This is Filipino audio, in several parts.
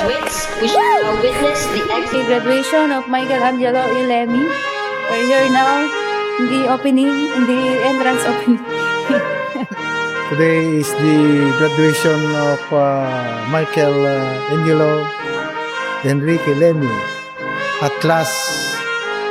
Graduates, we shall now witness the exit Graduation of Michelangelo Ilemi. We're here now in the opening, in the entrance opening. Today is the graduation of Michelangelo Enrique Lemi. At last,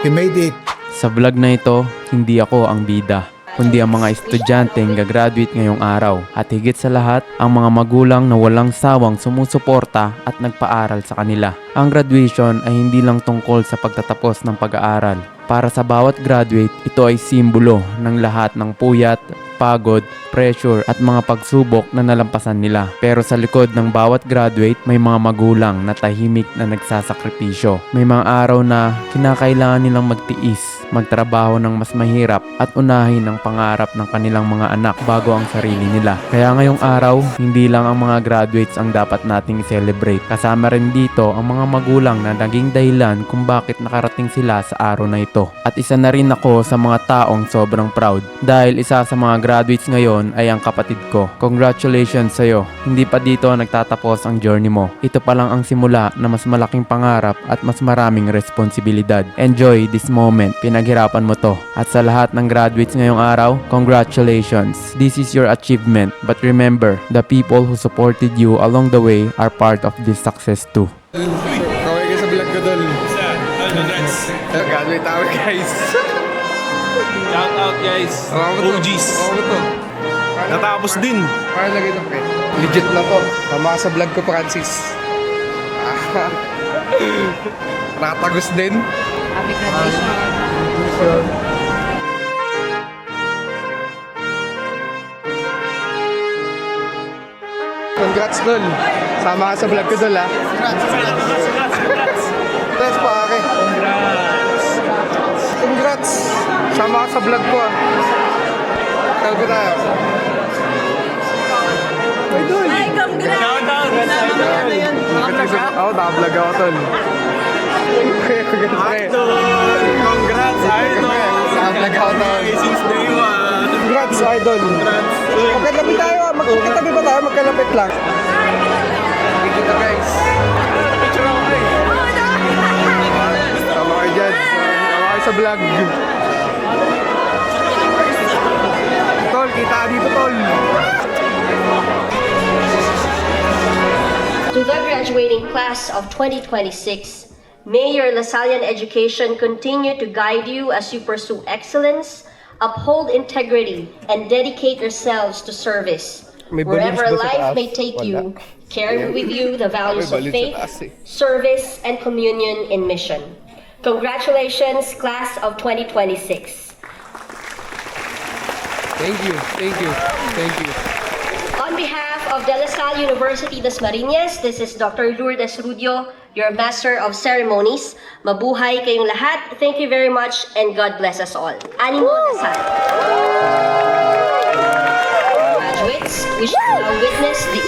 he made it. Sa vlog na ito, hindi ako ang bida, kundi ang mga estudyanteng gagraduate ngayong araw. At higit sa lahat, ang mga magulang na walang sawang sumusuporta at nagpaaral sa kanila. Ang graduation ay hindi lang tungkol sa pagtatapos ng pag-aaral. Para sa bawat graduate, ito ay simbolo ng lahat ng puyat, pagod, pressure at mga pagsubok na nalampasan nila. Pero sa likod ng bawat graduate, may mga magulang na tahimik na nagsasakripisyo. May mga araw na kinakailangan nilang magtiis, magtrabaho ng mas mahirap at unahin ang pangarap ng kanilang mga anak bago ang sarili nila. Kaya ngayong araw, hindi lang ang mga graduates ang dapat nating i-celebrate. Kasama rin dito ang mga magulang na naging dahilan kung bakit nakarating sila sa araw na ito. At isa na rin ako sa mga taong sobrang proud dahil isa sa mga graduates ngayon ay ang kapatid ko. Congratulations sa'yo. Hindi pa dito nagtatapos ang journey mo. Ito pa lang ang simula na mas malaking pangarap at mas maraming responsibilidad. Enjoy this moment. Pinaghirapan mo to. At sa lahat ng graduates ngayong araw, congratulations. This is your achievement. But remember, the people who supported you along the way are part of this success too. Kaway ka sa vlog ko dol. Graduate tayo guys. Shout out guys. OGs. Natapos din. Para lagay ito pre. Legit na to. Tama ka sa vlog ko Francis. Natagos din. Happy graduation. Congrats dol. Sama ka sa vlog ko dol ha. Congrats pare. Congrats. Sama ka sa vlog ko ah. Kalbo tayo. Ay dol. Ay, congrats! Shout out. Ako naka-vlog ako tol. Congrats idol. Naka-vlog ako tol. Since day one. Congrats idol. Congrats. Magkalapit tayo ah. Magkatabi ba tayo? Magkalapit lang. Kita guys. Picture ako eh. Tama kayo dyan. Tama kayo sa vlog. Tol, kita ka dito tol. To the graduating class of 2026, may your Lasallian education continue to guide you as you pursue excellence, uphold integrity, and dedicate yourselves to service. May balloons Wherever ba sa life taas? may take you, Wala. carry with you the values May of balloons sa faith, taas eh. service, and communion in mission. Congratulations, class of 2026. Thank you. Thank you. Thank you. On behalf of De La Salle University Dasmariñas, this is Dr. Lourdes Rudio, your Master of Ceremonies. Mabuhay kayong lahat. Thank you very much and God bless us all. Animo Dasal. Graduates, we shall now witness the